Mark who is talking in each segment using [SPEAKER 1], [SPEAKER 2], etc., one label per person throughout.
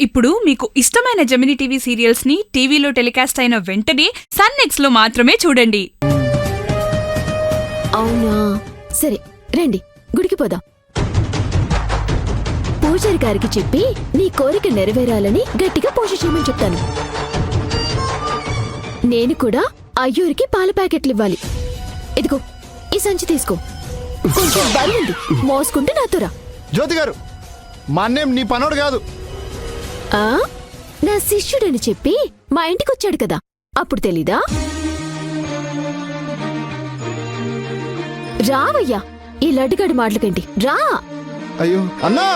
[SPEAKER 1] ఇప్పుడు మీకు ఇష్టమైన జెమినీ టీవీ సీరియల్స్ ని టీవీలో టెలికాస్ట్ అయిన వెంటనే సన్ నెక్స్ట్ లో మాత్రమే చూడండి.
[SPEAKER 2] అవునా, సరే రండి గుడికి పోదాం. పూజారి గారికి చెప్పి నీ కోరిక నెరవేరాలని గట్టిగా పూజ చేయమని చెప్తాను. నేను కూడా అయ్యూరికి పాల ప్యాకెట్లు ఇవ్వాలి. ఇదిగో ఈ సంచి తీసుకో, కొంచెం బరువుంది, మోసుకుంటూ నాతో రా.
[SPEAKER 3] జ్యోతి గారు, మా అన్నేం నీ పనోడు కాదు.
[SPEAKER 2] నా శిష్యుడని చెప్పి మా ఇంటికొచ్చాడు కదా, అప్పుడు తెలీదా? రావయ్యా, ఈ లడ్డుగడి మాటలకండి రా.
[SPEAKER 3] అయ్యో అన్నా,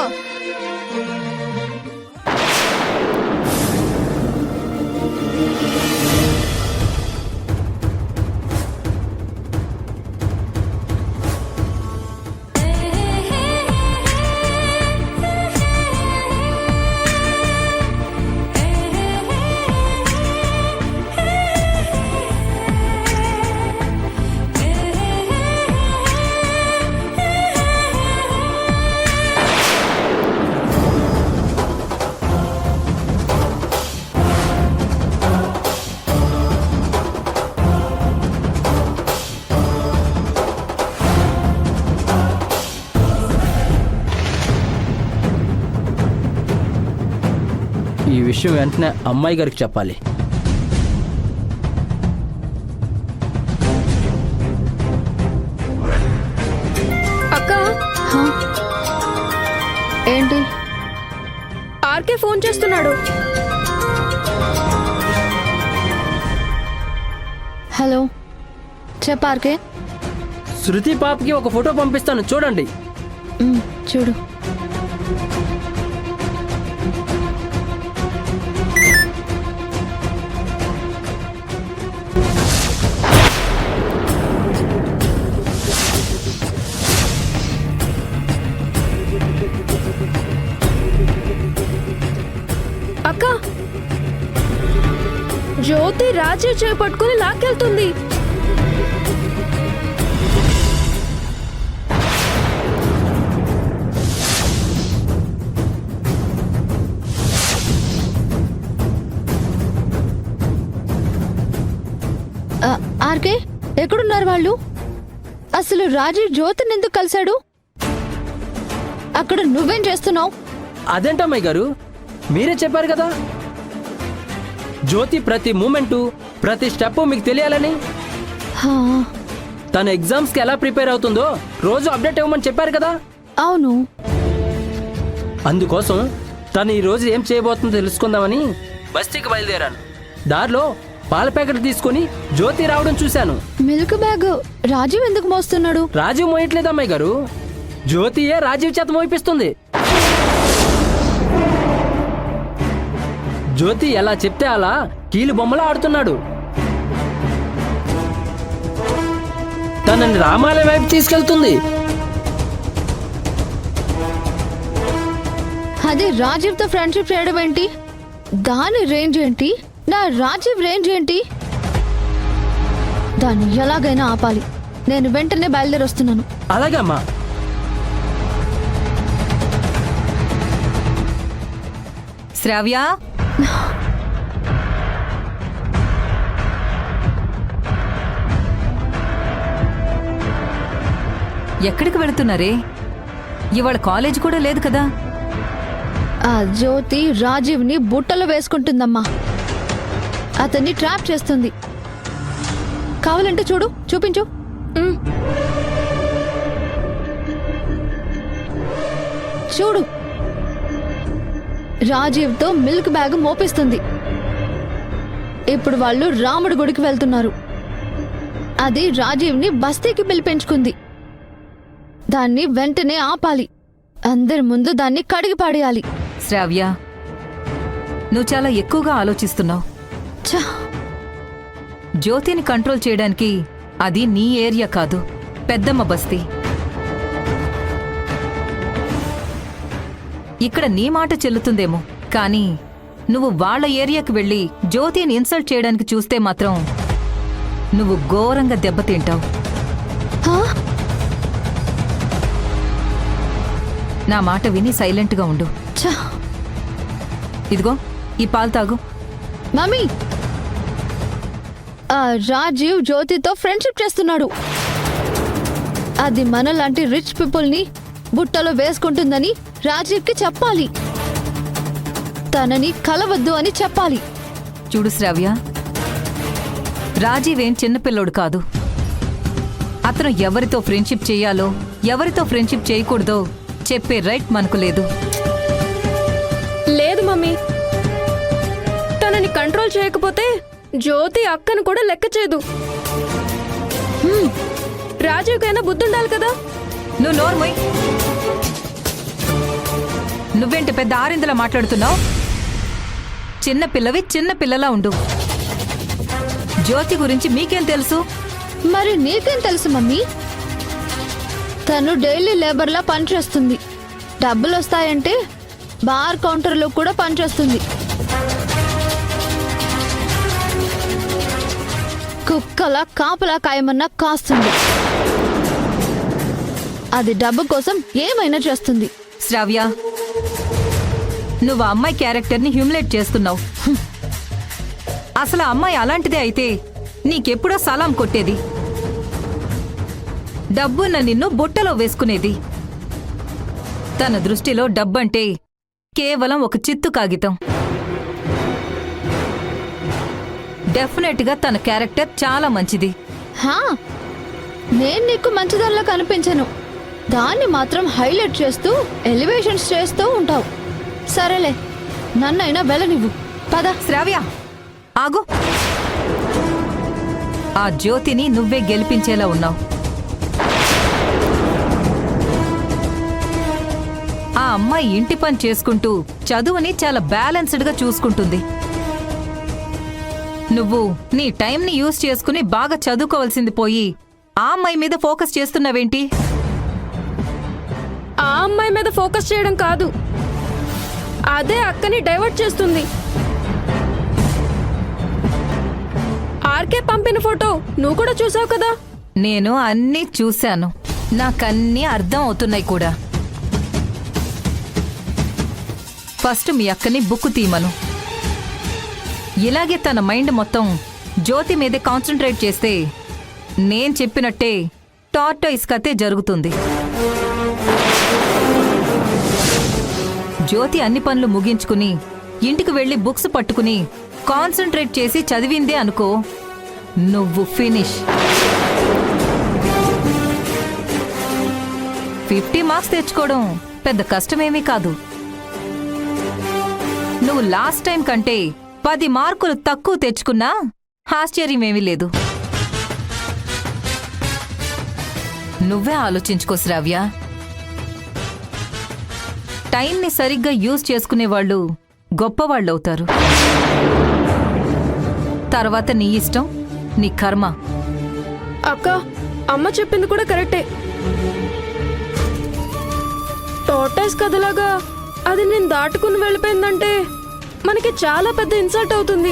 [SPEAKER 4] ఈ విషయం వెంటనే అమ్మాయి గారికి చెప్పాలి.
[SPEAKER 5] అక్క, ఏంటి? ఆర్కే ఫోన్ చేస్తున్నాడు. హలో, చెప్ప ఆర్కే.
[SPEAKER 4] శృతి పాపకి ఒక ఫోటో పంపిస్తాను, చూడండి.
[SPEAKER 5] చూడు. అక్క, జ్యోతి రాజీ చేపట్టుకుని లాక్కెళ్తుంది. ఆర్కే, ఎక్కడున్నారు వాళ్ళు? అసలు రాజీవ్ జ్యోతిని ఎందుకు కలిశాడు? అక్కడ నువ్వేం చేస్తున్నావు?
[SPEAKER 4] అదేంటమ్మాయి గారు, మీరే చెప్పారు కదా జ్యోతి ప్రతి మూమెంటు ప్రతి స్టెప్ మీకు తెలియాలని. తన ఎగ్జామ్స్ కి ఎలా ప్రిపేర్ అవుతుందో రోజు అప్డేట్ ఇవ్వమని చెప్పారు కదా.
[SPEAKER 5] అవును.
[SPEAKER 4] అందుకోసం తను ఈ రోజు ఏం చేయబోతుందో తెలుసుకుందామని బస్తీకి బయలుదేరాను. దారిలో పాల ప్యాకెట్ తీసుకుని జ్యోతి రావడం చూశాను.
[SPEAKER 5] మిల్క్ బ్యాగ్ రాజీవ్ ఎందుకు మోస్తున్నాడు?
[SPEAKER 4] రాజీవ్ మోయట్లేదు అమ్మాయి గారు, జ్యోతియే రాజీవ్ చేత మోయిపిస్తుంది. జ్యోతి ఎలా చెప్తే అలా కీలు బొమ్మలా ఆడుతున్నాడు. తనని రామాలయం వైపు తీసుకెళ్తుంది.
[SPEAKER 5] అదే రాజీవ్ తో ఫ్రెండ్షిప్ చేయడం ఏంటి? దాని రేంజ్ ఏంటి? నా రాజీవ్ రేంజ్ ఏంటి? దాన్ని ఎలాగైనా ఆపాలి. నేను వెంటనే బయలుదేరి వస్తున్నాను.
[SPEAKER 4] అలాగే అమ్మా.
[SPEAKER 6] శ్రావ్య, ఎక్కడికి వెళుతున్నారే? ఇవాళ కాలేజ్ కూడా లేదు కదా.
[SPEAKER 5] ఆ జ్యోతి రాజీవ్ ని బుట్టలో వేసుకుంటుందమ్మా. అతన్ని ట్రాప్ చేస్తుంది. కావాలంటే చూడు, చూపించు. చూడు, రాజీవ్ తో మిల్క్ బ్యాగ్ మోపిస్తుంది. ఇప్పుడు వాళ్ళు రాముడి గుడికి వెళ్తున్నారు. అది రాజీవ్ ని బస్తీకి పిలిపించుకుంది. దాన్ని వెంటనే ఆపాలి. అందరి ముందు దాన్ని కడిగి పాడేయాలి.
[SPEAKER 6] శ్రావ్య, నువ్వు చాలా ఎక్కువగా ఆలోచిస్తున్నావు. జ్యోతిని కంట్రోల్ చేయడానికి అది నీ ఏరియా కాదు, పెద్దమ్మ బస్తీ. ఇక్కడ నీ మాట చెల్లుతుందేమో, కానీ నువ్వు వాళ్ళ ఏరియాకి వెళ్ళి జ్యోతిని ఇన్సల్ట్ చేయడానికి చూస్తే మాత్రం నువ్వు ఘోరంగా దెబ్బతింటావు. నా మాట విని సైలెంట్గా ఉండు. ఇదిగో ఈ పాలు తాగు.
[SPEAKER 5] మమ్మీ, ఆ రాజీవ్ జ్యోతితో ఫ్రెండ్షిప్ చేస్తున్నాడు. అది మనలాంటి రిచ్ పీపుల్ని బుట్టలో వేసుకుంటుందని రాజీవ్కి చెప్పాలి. తనని కలవద్దు అని చెప్పాలి.
[SPEAKER 6] చూడు శ్రావ్య, రాజీవ్ ఏం చిన్నపిల్లోడు కాదు. అతను ఎవరితో ఫ్రెండ్షిప్ చేయాలో ఎవరితో ఫ్రెండ్షిప్ చేయకూడదో చెప్పే రైట్ మనకు లేదు.
[SPEAKER 7] లేదు మమ్మీ, తనని కంట్రోల్ చేయకపోతే జ్యోతి అక్కను కూడా లెక్క చేయదు. రాజీవ్కైనా బుద్ధి ఉండాలి కదా.
[SPEAKER 6] నువ్వు నోర్మోయ్. నువ్వేంటి పెద్ద ఆరిందలా మాట్లాడుతున్నావు? చిన్నపిల్లవి చిన్నపిల్లలా ఉండు. జ్యోతి గురించి మీకేం తెలుసు?
[SPEAKER 5] మరి నీకేం తెలుసు మమ్మీ? తను డైలీ లేబర్లా పనిచేస్తుంది. డబ్బులు వస్తాయంటే బార్ కౌంటర్లో కూడా పనిచేస్తుంది. కుక్కలా కాపలా కాయమన్నా కాస్తుంది. అది డబ్బు కోసం ఏమైనా చేస్తుంది.
[SPEAKER 6] శ్రావ్య, నువ్వు ఆ అమ్మాయి క్యారెక్టర్ని హ్యూమిలేట్ చేస్తున్నావు. అసలు ఆ అమ్మాయి అలాంటిదే అయితే నీకెప్పుడో సలాం కొట్టేది. డబ్బున్న నిన్ను బుట్టలో వేసుకునేది. తన దృష్టిలో డబ్బంటే కేవలం ఒక చిత్తు కాగితం. డెఫినెట్గా తన క్యారెక్టర్ చాలా మంచిది.
[SPEAKER 5] హా, నేను నీకు మంచిదానిలా కనిపించను. దాన్ని మాత్రం హైలైట్ చేస్తూ ఎలివేషన్స్ చేస్తూ ఉంటావు. సరేలే, నన్నైనా వెళ్ళనివ్వు. పద.
[SPEAKER 6] శ్రావ్య, ఆగు. ఆ జ్యోతిని నువ్వే గెలిపించేలా ఉన్నావు. ఆ అమ్మాయి ఇంటి పని చేసుకుంటూ చదువుని చాలా బ్యాలెన్స్డ్గా చూసుకుంటుంది. నువ్వు నీ టైంని యూజ్ చేసుకుని బాగా చదువుకోవాల్సింది పోయి ఆ అమ్మాయి మీద ఫోకస్ చేస్తున్నావేంటి?
[SPEAKER 7] ఆ అమ్మాయి మీద ఫోకస్ చేయడం కాదు, అదే అక్కని డైవర్ట్ చేస్తుంది. ఆర్కే పంపిన ఫోటో నువ్వు కూడా చూసావు కదా.
[SPEAKER 6] నేను అన్నీ చూశాను, నాకన్నీ అర్థం అవుతున్నాయి కూడా. ఫస్ట్ మీ అక్కని బుక్ తీయమను. ఇలాగే తన మైండ్ మొత్తం జ్యోతి మీదే కాన్సన్ట్రేట్ చేస్తే నేను చెప్పినట్టే టార్టాయిస్ కథే జరుగుతుంది. జ్యోతి అన్ని పనులు ముగించుకుని ఇంటికి వెళ్లి బుక్స్ పట్టుకుని కాన్సన్ట్రేట్ చేసి చదివిందే అనుకో, నువ్వు ఫినిష్. 50 మార్క్స్ తెచ్చుకోవడం పెద్ద కష్టమేమీ కాదు. నువ్వు లాస్ట్ టైం కంటే 10 మార్కులు తక్కువ తెచ్చుకున్నా ఆశ్చర్యమేమీ లేదు. నువ్వే ఆలోచించుకో శ్రావ్య. టైంని సరిగ్గా యూజ్ చేసుకునేవాళ్ళు గొప్పవాళ్ళవుతారు. తర్వాత నీ ఇష్టం, నీ కర్మ.
[SPEAKER 7] అక్క, అమ్మ చెప్పింది కూడా కరెక్టే. టార్టాయిస్ కథలాగా అది నేను దాటుకుని వెళ్ళిపోయిందంటే మనకి చాలా పెద్ద ఇన్సల్ట్ అవుతుంది.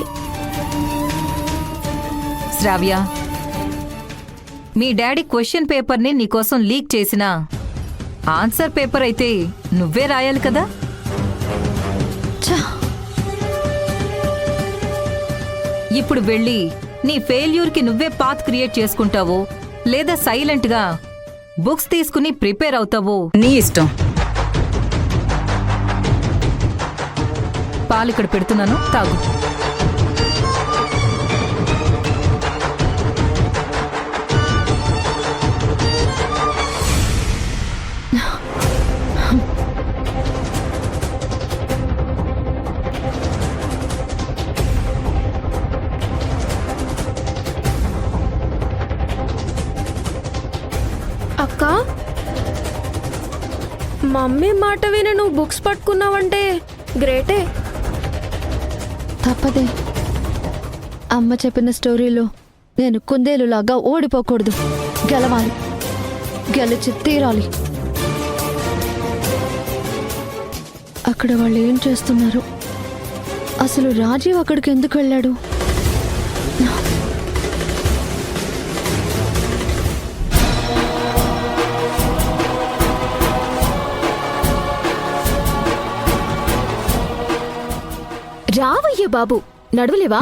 [SPEAKER 6] శ్రావ్య, మీ డాడీ క్వశ్చన్ పేపర్ని నీకోసం లీక్ చేసినా ఆన్సర్ పేపర్ అయితే నువ్వే రాయాలి కదా.
[SPEAKER 5] ఛ,
[SPEAKER 6] ఇప్పుడు వెళ్ళి నీ ఫెయిల్యూర్కి నువ్వే పాత్ క్రియేట్ చేసుకుంటావో లేదా సైలెంట్గా బుక్స్ తీసుకుని ప్రిపేర్ అవుతావో నీ ఇష్టం. పాలు ఇక్కడ పెడుతున్నాను, తాగు.
[SPEAKER 7] అక్క, మమ్మీ మాట విని నువ్వు బుక్స్ పట్టుకున్నావంటే గ్రేటే.
[SPEAKER 5] తప్పదే. అమ్మ చెప్పిన స్టోరీలో నేను కుందేలులాగా ఓడిపోకూడదు. గెలవాలి, గెలిచి తీరాలి. అక్కడ వాళ్ళు ఏం చేస్తున్నారు? అసలు రాజీవ్ అక్కడికి ఎందుకు వెళ్ళాడు?
[SPEAKER 2] రావయ్యా బాబు, నడవలేవా?